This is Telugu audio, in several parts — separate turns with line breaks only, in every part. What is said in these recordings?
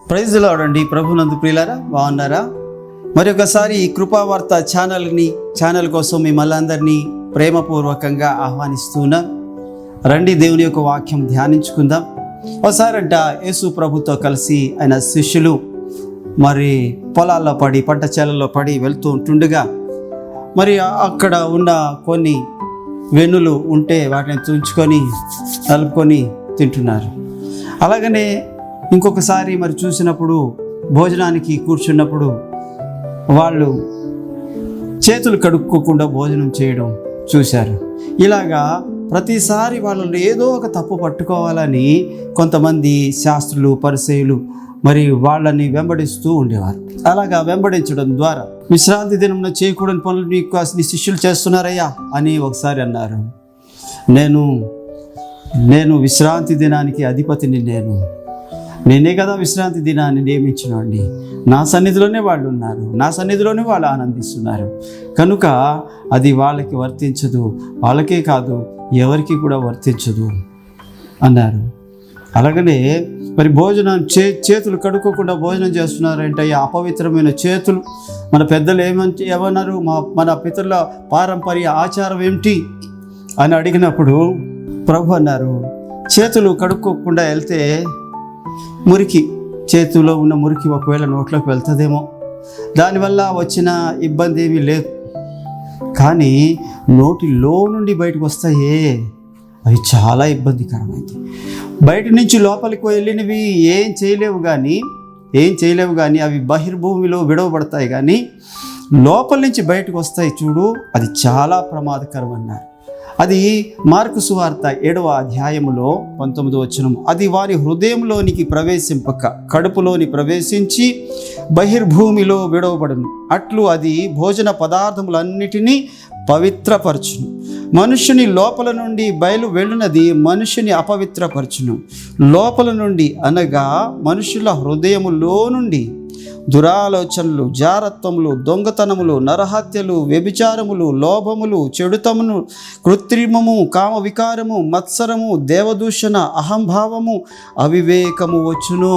ప్రైజ్ ది లార్డ్ అండి. ప్రభునందు ప్రియులారా, బాగున్నారా? మరి ఒకసారి ఈ కృపావార్త ఛానల్ కోసం మిమ్మల్ని అందరినీ ప్రేమపూర్వకంగా ఆహ్వానిస్తున్నాం. రండి, దేవుని యొక్క వాక్యం ధ్యానించుకుందాం. ఒకసారంట యేసు ప్రభుతో కలిసి ఆయన శిష్యులు మరి పొలాల్లో పడి, పంట చేలల్లో పడి వెళ్తూ ఉంటుండగా మరి అక్కడ ఉన్న కొన్ని వెన్నులు ఉంటే వాటిని తుంచుకొని కలుపుకొని తింటున్నారు. అలాగనే ఇంకొకసారి మరి చూసినప్పుడు భోజనానికి కూర్చున్నప్పుడు వాళ్ళు చేతులు కడుక్కోకుండా భోజనం చేయడం చూశారు. ఇలాగా ప్రతిసారి వాళ్ళని ఏదో ఒక తప్పు పట్టుకోవాలని కొంతమంది శాస్త్రులు, పరిసయ్యులు మరి వాళ్ళని వెంబడిస్తూ ఉండేవారు. అలాగా వెంబడించడం ద్వారా విశ్రాంతి దినంలో చేయకూడని పనులు నీ శిష్యులు చేస్తున్నారయ్యా అని ఒకసారి అన్నారు. నేను విశ్రాంతి దినానికి అధిపతిని, నేనే కదా విశ్రాంతి దినాన్ని నియమించినండి. నా సన్నిధిలోనే వాళ్ళు ఉన్నారు, నా సన్నిధిలోనే వాళ్ళు ఆనందిస్తున్నారు, కనుక అది వాళ్ళకి వర్తించదు, వాళ్ళకే కాదు ఎవరికి కూడా వర్తించదు అన్నారు. అలాగనే మరి భోజనం చేతులు కడుక్కోకుండా భోజనం చేస్తున్నారంటే అపవిత్రమైన చేతులు. మన పెద్దలు ఏమన్నారు, మన పితరుల పారంపర్య ఆచారం ఏమిటి అని అడిగినప్పుడు ప్రభు అన్నారు, చేతులు కడుక్కోకుండా వెళ్తే మురికి, చేతిలో ఉన్న మురికి ఒకవేళ నోట్లోకి వెళ్తుందేమో, దానివల్ల వచ్చిన ఇబ్బంది ఏమీ లేదు. కానీ నోటిలో నుండి బయటకు వస్తాయే అవి చాలా ఇబ్బందికరమైంది. బయట నుంచి లోపలికి వెళ్ళినవి ఏం చేయలేవు కానీ అవి బహిర్భూమిలో విడవబడతాయి. కానీ లోపల నుంచి బయటకు వస్తాయి చూడు, అది చాలా ప్రమాదకరం అన్నారు. అది మార్కు సువార్త 7వ అధ్యాయములో 19వ వచనం. అది వారి హృదయంలోనికి ప్రవేశింపక కడుపులోని ప్రవేశించి బహిర్భూమిలో విడవబడును. అట్లు అది భోజన పదార్థములన్నిటినీ పవిత్రపరచును. మనుషుని లోపల నుండి బయలు వెళ్ళునది మనుషుని అపవిత్రపరచును. లోపల నుండి అనగా మనుషుల హృదయములో నుండి దురాలోచనలు, జారత్వములు, దొంగతనములు, నరహత్యలు, వ్యభిచారములు, లోభములు, చెడుతమును, కృత్రిమము, కామ వికారము, మత్సరము, దేవదూషణ, అహంభావము, అవివేకము వచ్చును.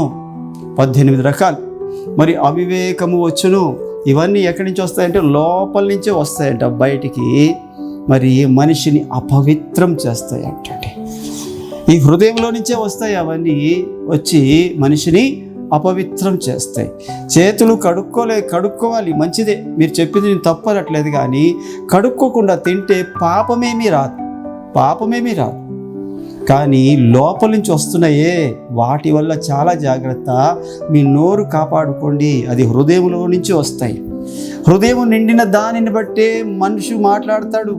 18 రకాలు. మరి అవివేకము వచ్చును. ఇవన్నీ ఎక్కడి నుంచి వస్తాయంటే లోపల నుంచే వస్తాయంట బయటికి. మరి మనిషిని అపవిత్రం చేస్తాయంటే ఈ హృదయంలో నుంచే వస్తాయి. అవన్నీ వచ్చి మనిషిని అపవిత్రం చేస్తాయి. చేతులు కడుక్కోవాలి, మంచిదే, మీరు చెప్పింది నేను తప్పనట్లేదు. కానీ కడుక్కోకుండా తింటే పాపమేమీ రాదు. కానీ లోపల నుంచి వస్తున్నాయే వాటి వల్ల చాలా జాగ్రత్త. మీ నోరు కాపాడుకోండి, అది హృదయంలో నుంచి వస్తాయి. హృదయం నిండిన దానిని బట్టే మనిషి మాట్లాడతాడు.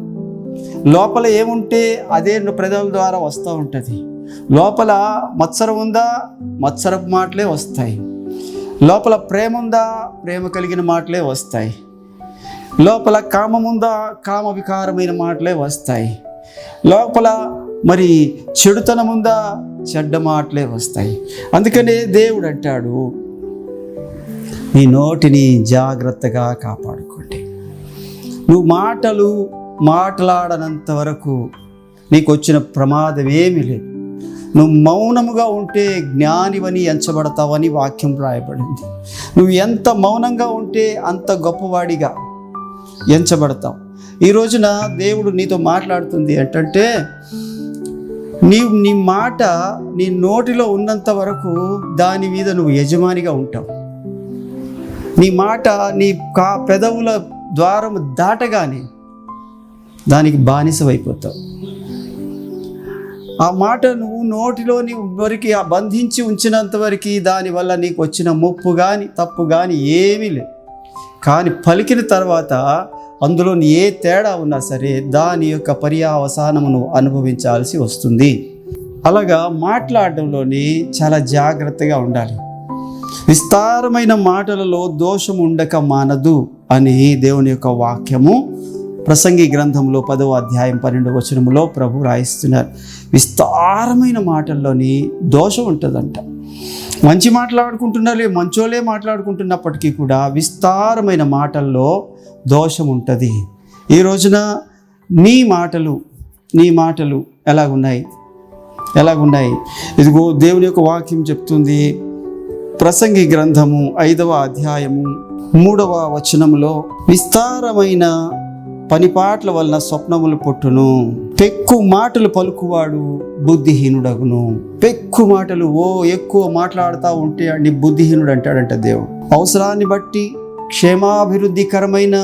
లోపల ఏముంటే అదే ప్రజల ద్వారా వస్తూ ఉంటుంది. లోపల మత్సరం ఉందా, మత్సరపు మాటలే వస్తాయి. లోపల ప్రేమ ఉందా, ప్రేమ కలిగిన మాటలే వస్తాయి. లోపల కామం ఉందా, కామ వికారమైన మాటలే వస్తాయి. లోపల మరి చెడుతనం ఉందా, చెడ్డ మాటలే వస్తాయి. అందుకనే దేవుడు అంటాడు, నీ నోటిని జాగ్రత్తగా కాపాడుకోండి. నువ్వు మాట్లాడనంత వరకు నీకు వచ్చిన ప్రమాదం ఏమీ లేదు. నువ్వు మౌనముగా ఉంటే జ్ఞానివని ఎంచబడతావని వాక్యం రాయబడింది. నువ్వు ఎంత మౌనంగా ఉంటే అంత గొప్పవాడిగా ఎంచబడతావు. ఈ రోజున దేవుడు నీతో మాట్లాడుతుంది ఏంటంటే, నీ మాట నీ నోటిలో ఉన్నంత వరకు దాని మీద నువ్వు యజమానిగా ఉంటావు. నీ మాట నీ పెదవుల ద్వారం దాటగానే దానికి బానిసమైపోతావు. ఆ మాట నువ్వు నోటిలోని వరకు బంధించి ఉంచినంత వరకు దానివల్ల నీకు వచ్చిన ముప్పు కానీ తప్పు కానీ ఏమీ లేదు. కానీ పలికిన తర్వాత అందులో ఏ తేడా ఉన్నా సరే దాని యొక్క పర్యవసానమును అనుభవించాల్సి వస్తుంది. అలాగా మాట్లాడడంలోని చాలా జాగ్రత్తగా ఉండాలి. విస్తారమైన మాటలలో దోషం ఉండక మానదు అని దేవుని యొక్క వాక్యము ప్రసంగి గ్రంథంలో 10వ అధ్యాయం 12వ వచనములో ప్రభు రాయిస్తున్నారు. విస్తారమైన మాటల్లోని దోషం ఉంటుందంట. మంచి మాట్లాడుకుంటున్నారే, మంచోలే మాట్లాడుకుంటున్నప్పటికీ కూడా విస్తారమైన మాటల్లో దోషం ఉంటుంది. ఈ రోజున నీ మాటలు ఎలాగున్నాయి? ఇదిగో దేవుని యొక్క వాక్యం చెప్తుంది, ప్రసంగి గ్రంథము 5వ అధ్యాయము 3వ వచనములో, విస్తారమైన పనిపాట్ల వలన స్వప్నములు పుట్టును, పెక్కు మాటలు పలుకువాడు బుద్ధిహీనుడగును. పెక్కు మాటలు, ఎక్కువ మాట్లాడుతూ ఉంటే నీ బుద్ధిహీనుడు అంటాడంట దేవుడు. అవసరాన్ని బట్టి క్షేమాభివృద్ధికరమైన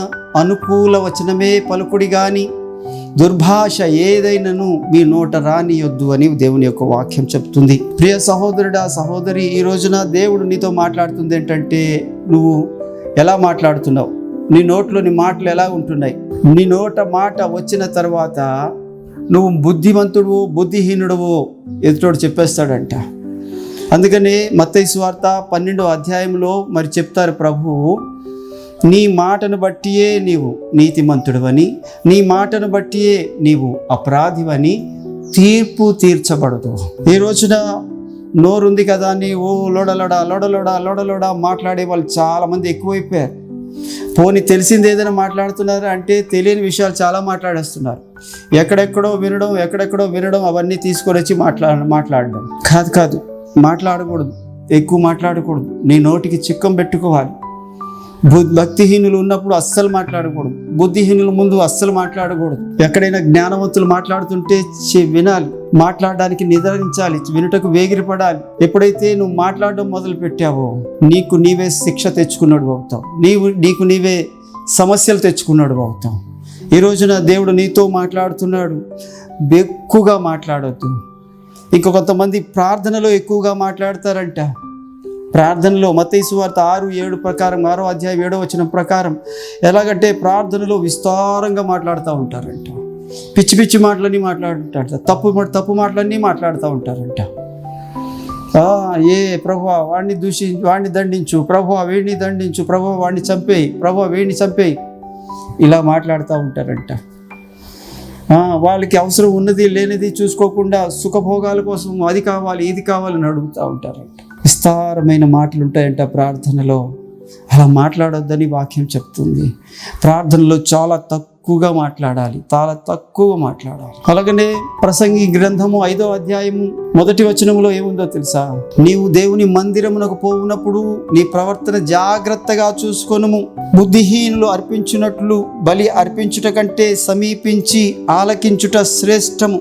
అనుకూల వచనమే పలుకుడి గాని దుర్భాష ఏదైనాను మీ నోట రానియొద్దు అని దేవుని యొక్క వాక్యం చెప్తుంది. ప్రియ సహోదరుడా, సహోదరి, ఈ రోజున దేవుడు నీతో మాట్లాడుతుంది ఏంటంటే, నువ్వు ఎలా మాట్లాడుతున్నావు, నీ నోట్లోని మాటలు ఎలా ఉంటున్నాయి. నీ నోట మాట వచ్చిన తర్వాత నువ్వు బుద్ధిమంతుడు బుద్ధిహీనుడువో ఎదుటోడు చెప్పేస్తాడంట. అందుకని మత్తయి సువార్త 12వ అధ్యాయంలో మరి చెప్తారు ప్రభువు, నీ మాటను బట్టియే నీవు నీతిమంతుడివని, నీ మాటను బట్టియే నీవు అపరాధివని తీర్పు తీర్చబడదు. ఈ రోజున నోరుంది కదా అని లోడలోడా మాట్లాడే వాళ్ళు చాలామంది ఎక్కువైపోయారు. పోనీ తెలిసింది ఏదైనా మాట్లాడుతున్నారు అంటే తెలియని విషయాలు చాలా మాట్లాడేస్తున్నారు. ఎక్కడెక్కడో వినడం అవన్నీ తీసుకొని వచ్చి మాట్లాడడం కాదు. మాట్లాడకూడదు, ఎక్కువ మాట్లాడకూడదు. నీ నోటికి చిక్కం పెట్టుకోవాలి. భక్తిహీనులు ఉన్నప్పుడు అస్సలు మాట్లాడకూడదు, బుద్ధిహీనుల ముందు అస్సలు మాట్లాడకూడదు. ఎక్కడైనా జ్ఞానవంతులు మాట్లాడుతుంటే వినాలి, మాట్లాడడానికి నిద్రించాలి, వినుటకు వేగిరపడాలి. ఎప్పుడైతే నువ్వు మాట్లాడడం మొదలు పెట్టావో నీకు నీవే శిక్ష తెచ్చుకున్నాడు అవుతావు, నీకు నీవే సమస్యలు తెచ్చుకున్నాడు అవుతావు. ఈ రోజున దేవుడు నీతో మాట్లాడుతున్నాడు, ఎక్కువగా మాట్లాడొద్దు. ఇంకో కొంతమంది ప్రార్థనలో ఎక్కువగా మాట్లాడతారంట. ప్రార్థనలో మత్తయి సువార్త 6:7 ప్రకారం, 6వ అధ్యాయం 7వ వచనం ప్రకారం ఎలాగంటే ప్రభుత్వాలలో విస్తారంగా మాట్లాడుతూ ఉంటారంట. పిచ్చి మాటలన్నీ మాట్లాడుతుంటారంట, తప్పు మాటలన్నీ మాట్లాడుతూ ఉంటారంట. ప్రభువా వాడిని దండించు, ప్రభువా వీడిని దండించు, ప్రభువా వాడిని చంపేయి, ప్రభువా వీడిని చంపేయి, ఇలా మాట్లాడుతూ ఉంటారంట. వాళ్ళకి అవసరం ఉన్నది లేనిది చూసుకోకుండా సుఖభోగాల కోసం అది కావాలి ఇది కావాలని అడుగుతూ ఉంటారంట. విస్తారమైన మాటలు ఉంటాయంట ప్రార్థనలో. అలా మాట్లాడొద్దని వాక్యం చెప్తుంది. ప్రార్థనలో చాలా తక్కువగా మాట్లాడాలి. అలాగనే ప్రసంగి గ్రంథము 5వ అధ్యాయము 1వ వచనములో ఏముందో తెలుసా? నీవు దేవుని మందిరమునకు పోవునప్పుడు నీ ప్రవర్తన జాగ్రత్తగా చూసుకొనుము. బుద్ధిహీనులు అర్పించున్నట్లు బలి అర్పించుట కంటే సమీపించి ఆలకించుట శ్రేష్టము.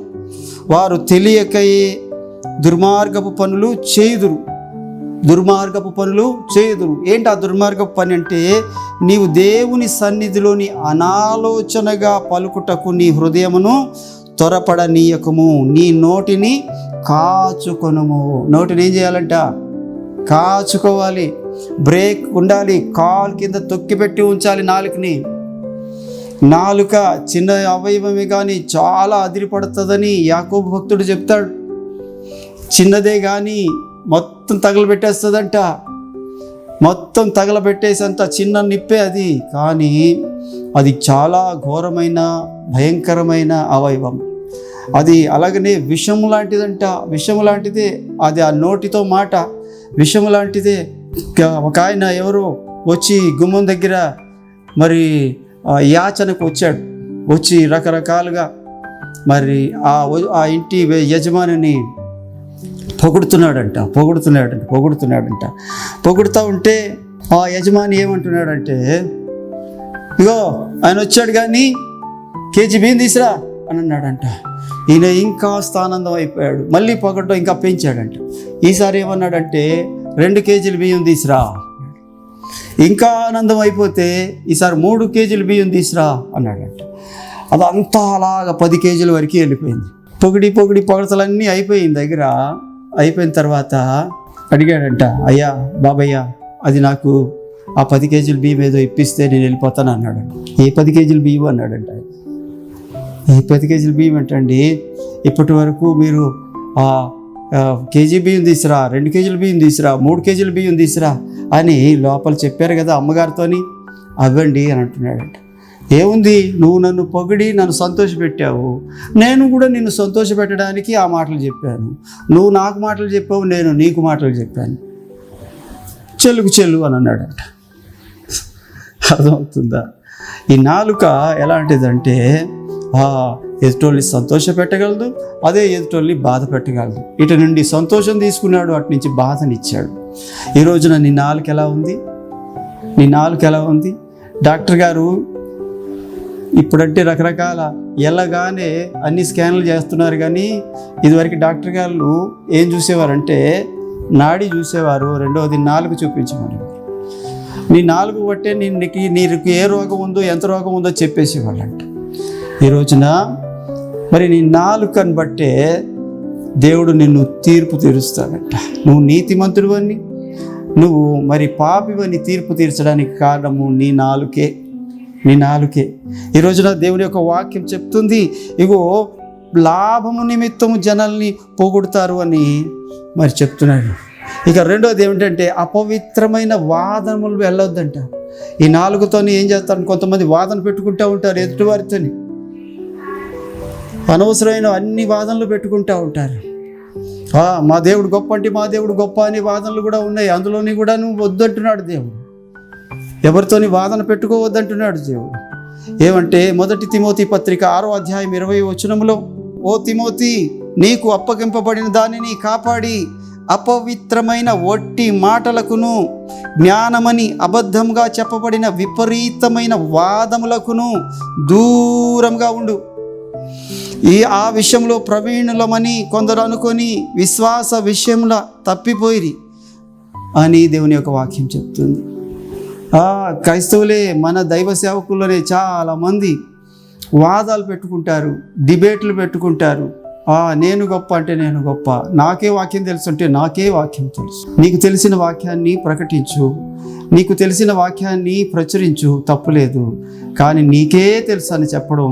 వారు తెలియకయే దుర్మార్గపు పనులు చేయుదురు. ఏంటి ఆ దుర్మార్గపు పని అంటే, నీవు దేవుని సన్నిధిలోని అనాలోచనగా పలుకుటకు నీ హృదయమును త్వరపడనీయకము. నీ నోటిని కాచుకొనుము. నోటిని ఏం చేయాలంట? కాచుకోవాలి. బ్రేక్ ఉండాలి. కాలు కింద తొక్కిపెట్టి ఉంచాలి నాలుకని. నాలుక చిన్న అవయవమే కానీ చాలా అదిరిపడుతుందని యాకోబు భక్తుడు చెప్తాడు. చిన్నదే కానీ మొత్తం తగలబెట్టేస్తుందంట. మొత్తం తగలబెట్టేసంత చిన్న నిప్పే అది, కానీ అది చాలా ఘోరమైన భయంకరమైన అవయవం. అది అలాగనే విషము లాంటిదంట. విషము లాంటిదే అది. ఆ నోటితో మాట విషము లాంటిదే. ఒక ఆయన ఎవరో వచ్చి గుమ్మం దగ్గర మరి యాచనకు వచ్చాడు. వచ్చి రకరకాలుగా మరి ఆ ఇంటి యజమానిని పొగుడుతున్నాడంట. పొగుడుతూ ఉంటే ఆ యజమాని ఏమంటున్నాడంటే, ఇగో ఆయన వచ్చాడు కానీ కేజీ బియ్యం తీసురా అని అన్నాడంట. ఈయన ఇంకా ఆనందం అయిపోయాడు. మళ్ళీ పొగడ్డం ఇంకా పెంచాడంట. ఈసారి ఏమన్నాడంటే 2 కేజీల బియ్యం తీసురా. ఇంకా ఆనందం అయిపోతే ఈసారి 3 కేజీల బియ్యం తీసురా అన్నాడంట. అదంతా అలాగా 10 కేజీల వరకు వెళ్ళిపోయింది. పొగిడి పొగడతలన్నీ అయిపోయింది. అయిపోయిన తర్వాత అడిగాడంట, అయ్యా బాబయ్య, అది నాకు ఆ 10 కేజీల బియ్యం ఏదో ఇప్పిస్తే నేను వెళ్ళిపోతాను అన్నాడు. ఏ 10 కేజీల బియ్యం అన్నాడంట. ఏ 10 కేజీల బియ్యం ఏంటండి? ఇప్పటి వరకు మీరు కేజీ బియ్యం తీసురా, 2 కేజీల బియ్యం తీసురా, 3 కేజీల బియ్యం తీసురా అని లోపల చెప్పారు కదా అమ్మగారితోని, అవ్వండి అని అంటున్నాడంట. ఏముంది, నువ్వు నన్ను పొగిడి నన్ను సంతోషపెట్టావు, నేను కూడా నిన్ను సంతోషపెట్టడానికి ఆ మాటలు చెప్పాను. నువ్వు నాకు మాటలు చెప్పావు, నేను నీకు మాటలు చెప్పాను. చెల్లు అని అన్నాడంట. అర్థమవుతుందా? ఈ నాలుక ఎలాంటిదంటే ఎదుటోళ్ళని సంతోష పెట్టగలదు, అదే ఎదుటోళ్ళని బాధ పెట్టగలదు. ఇటు నుండి సంతోషం తీసుకున్నాడు, అటు నుంచి బాధనిచ్చాడు. ఈ రోజున నీ నాలుక ఎలా ఉంది? నీ నాలుక ఎలా ఉంది? డాక్టర్ గారు ఇప్పుడంటే రకరకాల ఎలాగానే అన్ని స్కాన్లు చేస్తున్నారు, కానీ ఇదివరకు డాక్టర్ గారు ఏం చూసేవారంటే నాడి చూసేవారు, రెండవది నాలుగు చూపించేవారు. నీ నాలుగు బట్టే నీకు ఏ రోగం ఉందో ఎంత రోగం ఉందో చెప్పేసేవాళ్ళంట. ఈ రోజున మరి నీ నాలుకను బట్టే దేవుడు నిన్ను తీర్పు తీరుస్తాడంట. నువ్వు నీతిమంతుడు అని, నువ్వు మరి పాపివని తీర్పు తీర్చడానికి కారణము నీ నాలుకే. ఈ రోజున దేవుని యొక్క వాక్యం చెప్తుంది, ఇగో లాభము నిమిత్తము జనాల్ని పోగొడతారు అని మరి చెప్తున్నాడు. ఇక రెండోది ఏమిటంటే అపవిత్రమైన వాదనలు వెళ్ళొద్దంట. ఈ నాలుగుతోని ఏం చేస్తారు? కొంతమంది వాదన పెట్టుకుంటూ ఉంటారు ఎదుటివారితోని, అనవసరమైన అన్ని వాదనలు పెట్టుకుంటూ ఉంటారు. మా దేవుడు గొప్ప అంటే మా దేవుడు గొప్ప అనే వాదనలు కూడా ఉన్నాయి. అందులోని కూడా నువ్వు వద్దంటున్నాడు దేవుడు. ఎవరితోని వాదన పెట్టుకోవద్దంటున్నాడు దేవుడు. ఏమంటే 1 తిమోతి పత్రిక 6వ అధ్యాయం 20వ వచనంలో, ఓ తిమోతి, నీకు అప్పగింపబడిన దానిని కాపాడి అపవిత్రమైన ఒట్టి మాటలకును జ్ఞానమని అబద్ధంగా చెప్పబడిన విపరీతమైన వాదములకును దూరంగా ఉండు. ఆ విషయంలో ప్రవీణులమని కొందరు అనుకొని విశ్వాస విషయంలో తప్పిపోయిరి అని దేవుని యొక్క వాక్యం చెప్తుంది. క్రైస్తవులే, మన దైవ సేవకుల్లోనే చాలామంది వాదాలు పెట్టుకుంటారు, డిబేట్లు పెట్టుకుంటారు. నేను గొప్ప అంటే నేను గొప్ప, నాకే వాక్యం తెలుసు అంటే నాకే వాక్యం తెలుసు. నీకు తెలిసిన వాక్యాన్ని ప్రకటించు, నీకు తెలిసిన వాక్యాన్ని ప్రచురించు, తప్పులేదు. కానీ నీకే తెలుసు అని చెప్పడం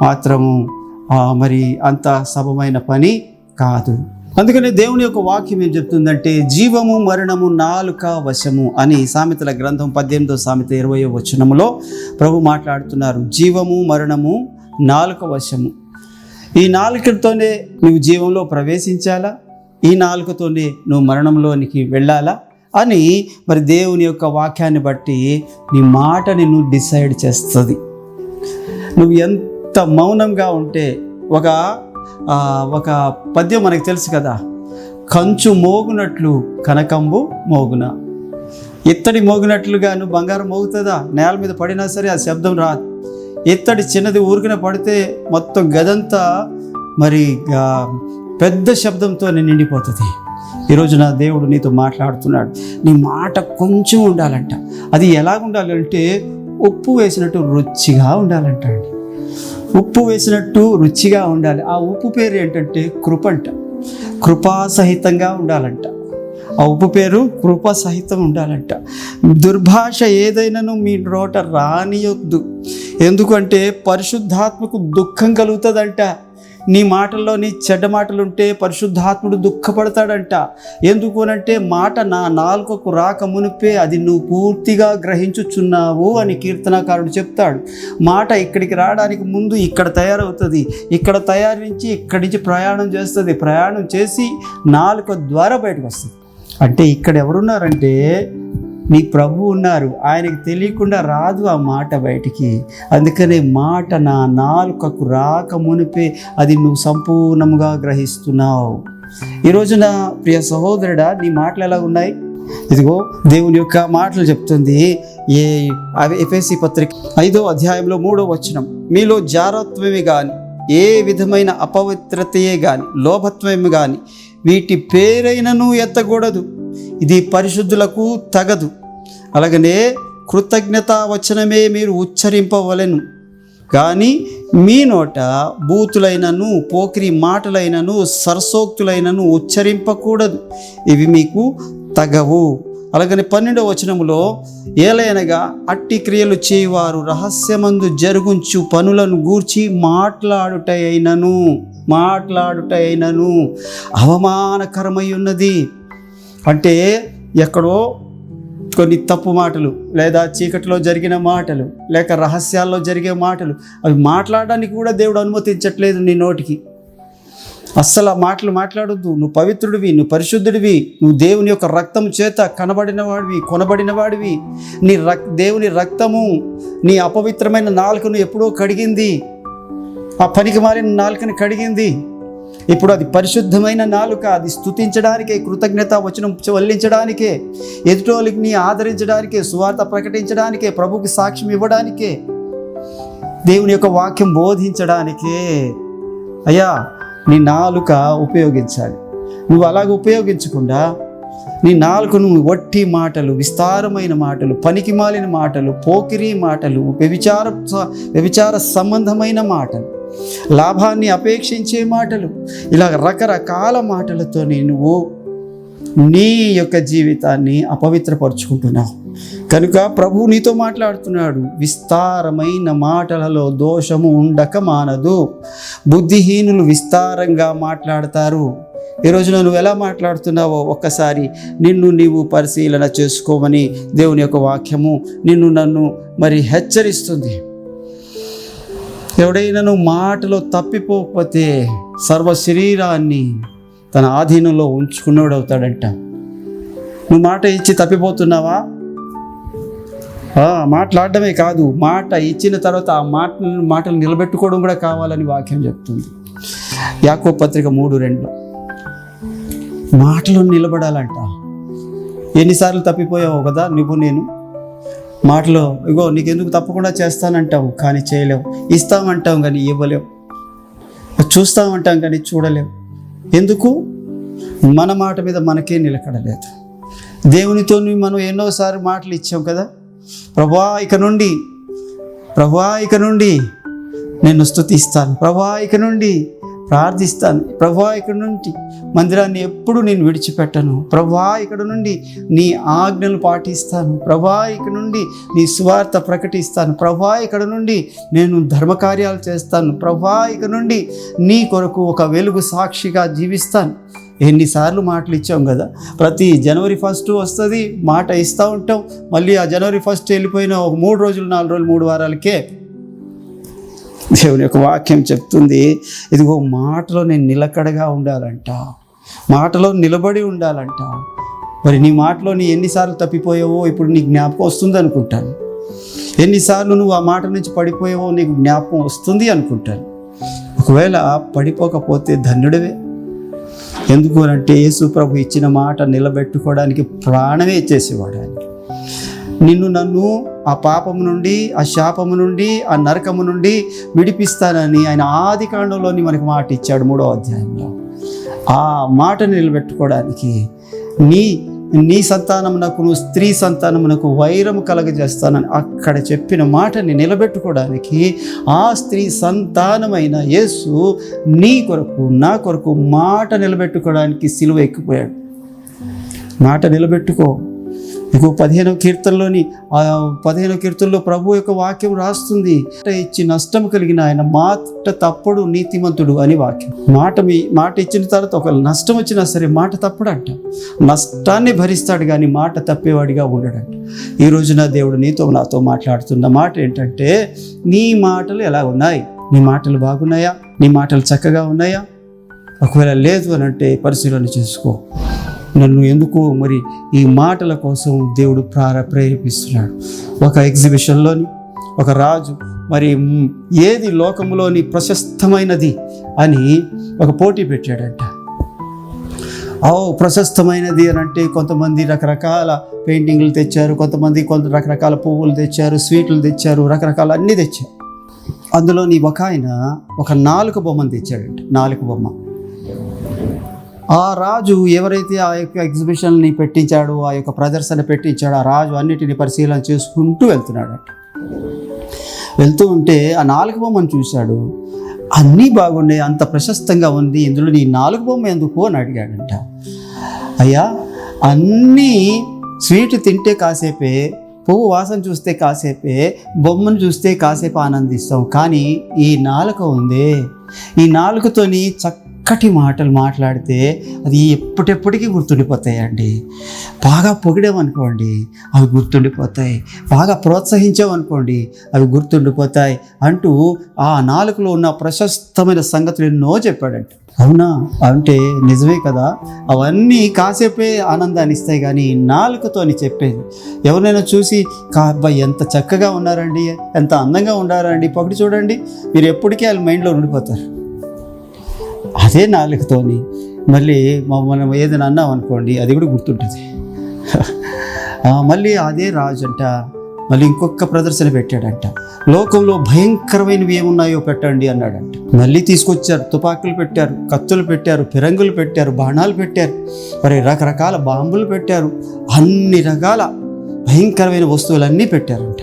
మాత్రము మరి అంత సబమైన పని కాదు. అందుకని దేవుని యొక్క వాక్యం ఏం చెప్తుందంటే, జీవము మరణము నాలుక వశము అని సామెతల గ్రంథం 18వ సామెత 20వ వచనములో ప్రభు మాట్లాడుతున్నారు. జీవము మరణము నాలుక వశము. ఈ నాలుకతోనే నువ్వు జీవంలో ప్రవేశించాలా, ఈ నాలుకతోనే నువ్వు మరణంలోనికి వెళ్ళాలా అని మరి దేవుని యొక్క వాక్యాన్ని బట్టి నీ మాట నిన్ను డిసైడ్ చేస్తుంది. నువ్వు ఎంత మౌనంగా ఉంటే, ఒక పద్యం మనకు తెలుసు కదా, కంచు మోగునట్లు కనకంబు మోగున. ఇత్తడి మోగినట్లుగా నువ్వు బంగారం మోగుతుందా? నేల మీద పడినా సరే ఆ శబ్దం రాదు. ఇత్తడి చిన్నది ఊరికిన పడితే మొత్తం గదంతా మరి పెద్ద శబ్దంతో నిండిపోతుంది. ఈరోజు నా దేవుడు నీతో మాట్లాడుతున్నాడు. నీ మాట కొంచెం ఉండాలంట. అది ఎలాగ ఉండాలంటే ఉప్పు వేసినట్టు రుచిగా ఉండాలంట అండి. ఉప్పు వేసినట్టు రుచిగా ఉండాలి. ఆ ఉప్పు పేరు ఏంటంటే కృప అంట. కృపాసహితంగా ఉండాలంట. ఆ ఉప్పు పేరు కృపాసహితం ఉండాలంట. దుర్భాష ఏదైనాను మీ నోట రానియొద్దు. ఎందుకంటే పరిశుద్ధాత్మకు దుఃఖం కలుగుతుందంట. నీ మాటల్లోని చెడ్డ మాటలుంటే పరిశుద్ధాత్ముడు దుఃఖపడతాడంట. ఎందుకు అనంటే మాట నా నాలుకకు రాక మునిపే అది నువ్వు పూర్తిగా గ్రహించుచున్నావు అని కీర్తనాకారుడు చెప్తాడు. మాట ఇక్కడికి రావడానికి ముందు ఇక్కడ తయారవుతుంది. ఇక్కడ తయారించి ఇక్కడి నుంచి ప్రయాణం చేస్తుంది. ప్రయాణం చేసి నాలుక ద్వారా బయటకు వస్తుంది. అంటే ఇక్కడ ఎవరున్నారంటే నీ ప్రభువు ఉన్నారు. ఆయనకి తెలియకుండా రాదు ఆ మాట బయటికి. అందుకనే మాట నా నాలుకకు రాక మునిపే అది నువ్వు సంపూర్ణంగా గ్రహిస్తున్నావు. ఈరోజున ప్రియ సహోదరుడా, నీ మాటలు ఎలా ఉన్నాయి? ఇదిగో దేవుని యొక్క మాటలు చెప్తుంది. ఎఫెసీ పత్రిక 5వ అధ్యాయంలో 3వ వచనం, మీలో జారత్వమే కానీ ఏ విధమైన అపవిత్రతయే కానీ లోభత్వమే కానీ వీటి పేరైనను ఎత్తకూడదు. ఇది పరిశుద్ధులకు తగదు. అలాగనే కృతజ్ఞతా వచనమే మీరు ఉచ్చరింపవలెను, కానీ మీ నోట బూతులైనను పోకిరి మాటలైనను సరసోక్తులైనను ఉచ్చరింపకూడదు. ఇవి మీకు తగవు. అలాగని 12వ వచనములో, ఏలైనగా అట్టి క్రియలు చేయువారు రహస్యమందు జరుగుంచు పనులను గూర్చి మాట్లాడుటైనను అవమానకరమై ఉన్నది. అంటే ఎక్కడో కొన్ని తప్పు మాటలు, లేదా చీకటిలో జరిగిన మాటలు, లేక రహస్యాల్లో జరిగే మాటలు, అవి మాట్లాడడానికి కూడా దేవుడు అనుమతించట్లేదు నీ నోటికి. అస్సలు ఆ మాటలు మాట్లాడొద్దు. నువ్వు పవిత్రుడివి, నువ్వు పరిశుద్ధుడివి, నువ్వు దేవుని యొక్క రక్తం చేత కొనబడిన వాడివి. దేవుని రక్తము నీ అపవిత్రమైన నాలుకను ఎప్పుడో కడిగింది. ఆ పనికి మారిన నాలుకని కడిగింది. ఇప్పుడు అది పరిశుద్ధమైన నాలుక, అది స్తుతించడానికే, కృతజ్ఞత వచనం వల్లించడానికే, ఎదుటోళ్ళని ఆదరించడానికే, సువార్త ప్రకటించడానికే, ప్రభుకి సాక్ష్యం ఇవ్వడానికే, దేవుని యొక్క వాక్యం బోధించడానికే అయ్యా నీ నాలుక ఉపయోగించాలి. నువ్వు అలాగ ఉపయోగించకుండా నీ నాలుకను వట్టి మాటలు, విస్తారమైన మాటలు, పనికిమాలిన మాటలు, పోకిరి మాటలు, వ్యభిచార సంబంధమైన మాటలు, లాభాన్ని అపేక్షించే మాటలు, ఇలా రకరకాల మాటలతో నువ్వు నీ యొక్క జీవితాన్ని అపవిత్రపరుచుకుంటున్నావు. కనుక ప్రభువు నీతో మాట్లాడుతున్నాడు, విస్తారమైన మాటలలో దోషము ఉండక మానదు. బుద్ధిహీనులు విస్తారంగా మాట్లాడతారు. ఈ రోజున నువ్వు ఎలా మాట్లాడుతున్నావో ఒక్కసారి నిన్ను నీవు పరిశీలన చేసుకోమని దేవుని యొక్క వాక్యము నన్ను మరి హెచ్చరిస్తుంది. ఎవడైనా నువ్వు మాటలో తప్పిపోకపోతే సర్వ శరీరాన్ని తన ఆధీనంలో ఉంచుకున్నాడు అవుతాడంట. నువ్వు మాట ఇచ్చి తప్పిపోతున్నావా? మాట్లాడడమే కాదు, మాట ఇచ్చిన తర్వాత ఆ మాటలు నిలబెట్టుకోవడం కూడా కావాలని వాక్యం చెప్తుంది. యాకోబు పత్రిక 3:2 మాటలు నిలబడాలంట. ఎన్నిసార్లు తప్పిపోయావు కదా నేను మాటలో, ఇగో నీకెందుకు తప్పకుండా చేస్తానంటావు కానీ చేయలేవు, ఇస్తామంటాం కానీ ఇవ్వలేవు, చూస్తామంటాం కానీ చూడలేవు. ఎందుకు? మన మాట మీద మనకే నిలకడలేదు. దేవునితో మనం ఎన్నోసార్లు మాటలు ఇచ్చాం కదా, ప్రభువా ఇక నుండి నేను స్తుతిస్తాను, ప్రభువా ఇక నుండి ప్రార్థిస్తాను, ప్రభువా ఇక్కడ నుండి మందిరాన్ని ఎప్పుడు నేను విడిచిపెట్టను, ప్రభువా ఇక్కడ నుండి నీ ఆజ్ఞలు పాటిస్తాను, ప్రభువా ఇక్కడ నుండి నీ సువార్త ప్రకటిస్తాను, ప్రభువా ఇక్కడ నుండి నేను ధర్మకార్యాలు చేస్తాను, ప్రభువా ఇక్కడ నుండి నీ కొరకు ఒక వెలుగు సాక్షిగా జీవిస్తాను. ఎన్నిసార్లు మాటలు ఇచ్చాం కదా. ప్రతి జనవరి 1 వస్తుంది, మాట ఇస్తూ ఉంటాం. మళ్ళీ ఆ జనవరి 1 వెళ్ళిపోయిన ఒక 3 రోజులు 4 రోజులు 3 వారాలకే దేవుని యొక్క వాక్యం చెప్తుంది, ఇదిగో మాటలో నేను నిలకడగా ఉండాలంట, మాటలో నిలబడి ఉండాలంట. మరి నీ మాటలో ఎన్నిసార్లు తప్పిపోయావో ఇప్పుడు నీకు జ్ఞాపకం వస్తుంది అనుకుంటాను. ఎన్నిసార్లు నువ్వు ఆ మాట నుంచి పడిపోయావో నీకు జ్ఞాపకం వస్తుంది అనుకుంటాను. ఒకవేళ పడిపోకపోతే ధన్యుడివే. ఎందుకు అంటే యేసు ప్రభు ఇచ్చిన మాట నిలబెట్టుకోవడానికి ప్రాణమే ఇచ్చేసేవాడు ఆయన. నన్ను ఆ పాపము నుండి, ఆ శాపము నుండి, ఆ నరకము నుండి విడిపిస్తానని ఆయన ఆది కాండంలోని మనకు మాట ఇచ్చాడు 3వ అధ్యాయంలో. ఆ మాటను నిలబెట్టుకోవడానికి నీ సంతానమునకు స్త్రీ సంతానమునకు వైరము కలగజేస్తానని అక్కడ చెప్పిన మాటని నిలబెట్టుకోవడానికి ఆ స్త్రీ సంతానమైన యేసు నీ కొరకు నా కొరకు మాట నిలబెట్టుకోవడానికి సిలువ ఎక్కిపోయాడు. మాట నిలబెట్టుకో. ఇంకో 15వ కీర్తనలో ప్రభు యొక్క వాక్యం రాస్తుంది, ఇచ్చి నష్టం కలిగిన ఆయన మాట తప్పుడు నీతిమంతుడు అని వాక్యం. మాట ఇచ్చిన తర్వాత ఒక నష్టం వచ్చినా సరే మాట తప్పుడంట. నష్టాన్ని భరిస్తాడు కానీ మాట తప్పేవాడిగా ఉండడంట. ఈ రోజున దేవుడు నాతో మాట్లాడుతున్న మాట ఏంటంటే, నీ మాటలు ఎలా ఉన్నాయి? నీ మాటలు బాగున్నాయా? నీ మాటలు చక్కగా ఉన్నాయా? ఒకవేళ లేదు అని అంటే పరిశీలన చేసుకో. నన్ను ఎందుకు మరి ఈ మాటల కోసం దేవుడు ప్రేరేపిస్తున్నాడు. ఒక ఎగ్జిబిషన్లోని ఒక రాజు మరి ఏది లోకంలోని ప్రశస్తమైనది అని ఒక పోటీ పెట్టాడంట. ప్రశస్తమైనది అని అంటే కొంతమంది రకరకాల పెయింటింగ్లు తెచ్చారు, కొంతమంది రకరకాల పువ్వులు తెచ్చారు, స్వీట్లు తెచ్చారు, రకరకాల అన్నీ తెచ్చారు. అందులోని ఒక ఆయన ఒక నాలుక బొమ్మను తెచ్చాడంట. నాలుక బొమ్మ. ఆ రాజు ఎవరైతే ఆ యొక్క ఎగ్జిబిషన్ని పెట్టించాడో, ఆ యొక్క ప్రదర్శన పెట్టించాడో, ఆ రాజు అన్నిటిని పరిశీలన చేసుకుంటూ వెళ్తున్నాడట. వెళ్తూ ఉంటే ఆ నాలుగు బొమ్మను చూశాడు. అన్నీ బాగున్నాయి, అంత ప్రశస్తంగా ఉంది, ఇందులో నీ నాలుగు బొమ్మ ఎందుకు అని అడిగాడంట. అయ్యా, అన్నీ స్వీట్ తింటే కాసేపే, పువ్వు వాసన చూస్తే కాసేపే, బొమ్మను చూస్తే కాసేపు ఆనందిస్తాం, కానీ ఈ నాలుక ఉందే, ఈ నాలుకతోని చక్కటి మాటలు మాట్లాడితే అది ఎప్పటికీ గుర్తుండిపోతాయండి. బాగా పొగిడామనుకోండి అవి గుర్తుండిపోతాయి, బాగా ప్రోత్సహించామనుకోండి అవి గుర్తుండిపోతాయి అంటూ ఆ నాలుకలో ఉన్న ప్రశస్తమైన సంగతులు ఎన్నో చెప్పాడంట. అవునా అంటే నిజమే కదా. అవన్నీ కాసేపే ఆనందాన్ని ఇస్తాయి, కానీ నాలుకతోని చెప్పేది. ఎవరైనా చూసి అబ్బాయి ఎంత చక్కగా ఉన్నారండి, ఎంత అందంగా ఉన్నారండి, పొగిడి చూడండి, మీరు ఎప్పటికీ వాళ్ళ మైండ్లో ఉండిపోతారు. అదే నాలుకతోని మళ్ళీ మనం ఏదైనా అన్నాం అనుకోండి, అది కూడా గుర్తుంటుంది. మళ్ళీ అదే రాజు అంట మళ్ళీ ఇంకొక ప్రదర్శన పెట్టాడంట. లోకంలో భయంకరమైనవి ఏమున్నాయో పెట్టండి అన్నాడంట. మళ్ళీ తీసుకొచ్చారు, తుపాకులు పెట్టారు, కత్తులు పెట్టారు, ఫిరంగులు పెట్టారు, బాణాలు పెట్టారు, మరి రకరకాల బాంబులు పెట్టారు, అన్ని రకాల భయంకరమైన వస్తువులన్నీ పెట్టారంట.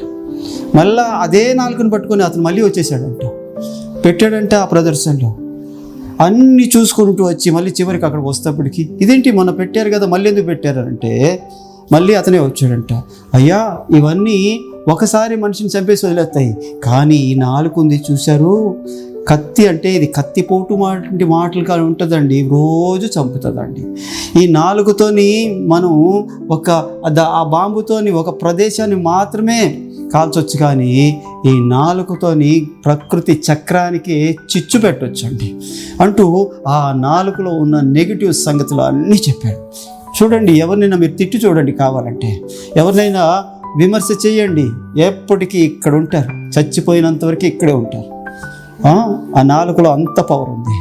మళ్ళా అదే నాలుకను పట్టుకొని అతను మళ్ళీ వచ్చేసాడంట, పెట్టాడంట ఆ ప్రదర్శనలో. అన్నీ చూసుకుంటూ వచ్చి మళ్ళీ చివరికి అక్కడ వస్తేప్పటికి ఇదేంటి మొన్న పెట్టారు కదా మళ్ళీ ఎందుకు పెట్టారంటే మళ్ళీ అతనే వచ్చాడంట. అయ్యా, ఇవన్నీ ఒకసారి మనిషిని చంపేసి వదిలేస్తాయి, కానీ ఈ నాలుక ఉంది చూశారు, కత్తి అంటే ఇది కత్తిపోటు మాటలు కానీ ఉంటుందండి, రోజు చంపుతుందండి. ఈ నాలుగుతోని మనం ఆ బాంబుతోని ఒక ప్రదేశాన్ని మాత్రమే కాల్చొచ్చు, కానీ ఈ నాలుకతోని ప్రకృతి చక్రానికి చిచ్చు పెట్టొచ్చండి అంటూ ఆ నాలుకలో ఉన్న నెగిటివ్ సంగతులు అన్నీ చెప్పాడు. చూడండి, ఎవరినైనా మీరు తిట్టి చూడండి, కావాలంటే ఎవరినైనా విమర్శ చేయండి, ఎప్పటికీ ఇక్కడ ఉంటారు, చచ్చిపోయినంతవరకు ఇక్కడే ఉంటారు. ఆ నాలుకలో అంత పవర్ ఉంది.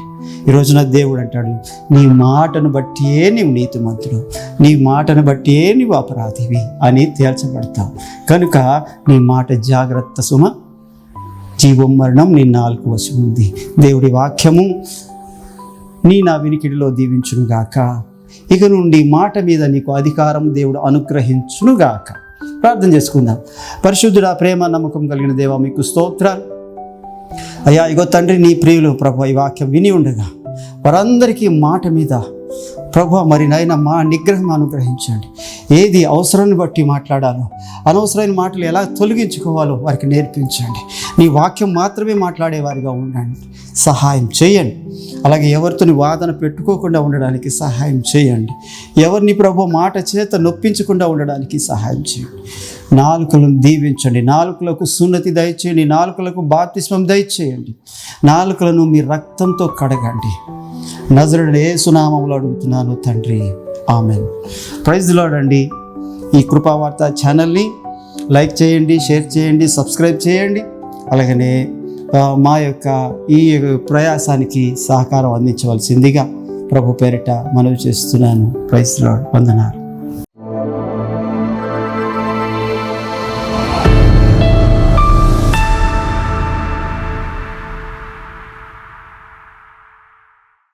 ఈరోజున దేవుడు అంటాడు, నీ మాటను బట్టియే నీవు నీతిమంతుడు, నీ మాటను బట్టియే నీవు అపరాధివి అని తేల్చబడతావు. కనుక నీ మాట జాగ్రత్త సుమ, జీవం మరణం నీ నాలుక వశం ఉంది. దేవుడి వాక్యము నా వినికిడిలో దీవించునుగాక. ఇక నుండి మాట మీద నీకు అధికారం దేవుడు అనుగ్రహించునుగాక. ప్రార్థన చేసుకుందాం. పరిశుద్ధుడా, ప్రేమ నమ్మకం కలిగిన దేవా, మీకు స్తోత్రాలు అయ్యా. ఇగో తండ్రి, నీ ప్రియులు ప్రభు ఈ వాక్యం విని ఉండగా వారందరికీ మాట మీద ప్రభు మరి నాయన మా నిగ్రహం అనుగ్రహించండి. ఏది అవసరాన్ని బట్టి మాట్లాడాలో, అనవసరమైన మాటలు ఎలా తొలగించుకోవాలో వారికి నేర్పించండి. నీ వాక్యం మాత్రమే మాట్లాడేవారిగా ఉండండి, సహాయం చేయండి. అలాగే ఎవరితోని వాదన పెట్టుకోకుండా ఉండడానికి సహాయం చేయండి. ఎవరిని ప్రభు మాట చేత నొప్పించకుండా ఉండడానికి సహాయం చేయండి. నాలుకలను దీవించండి, నాలుకలకు సున్నతి దయచేయండి, నాలుకలకు బాప్తిస్మం దయచేయండి, నాలుకలను మీ రక్తంతో కడగండి. నజరుడైన యేసు నామములో అడుగుతున్నాను తండ్రి, ఆమెన్. ప్రైజ్ ది లార్డ్ అండి. ఈ కృపావార్త ఛానల్ని లైక్ చేయండి, షేర్ చేయండి, సబ్స్క్రైబ్ చేయండి. అలాగనే మా యొక్క ఈ ప్రయాసానికి సహకారం అందించవలసిందిగా ప్రభు పేరిట మనవి చేస్తున్నాను. Praise the lord. వందనాలు.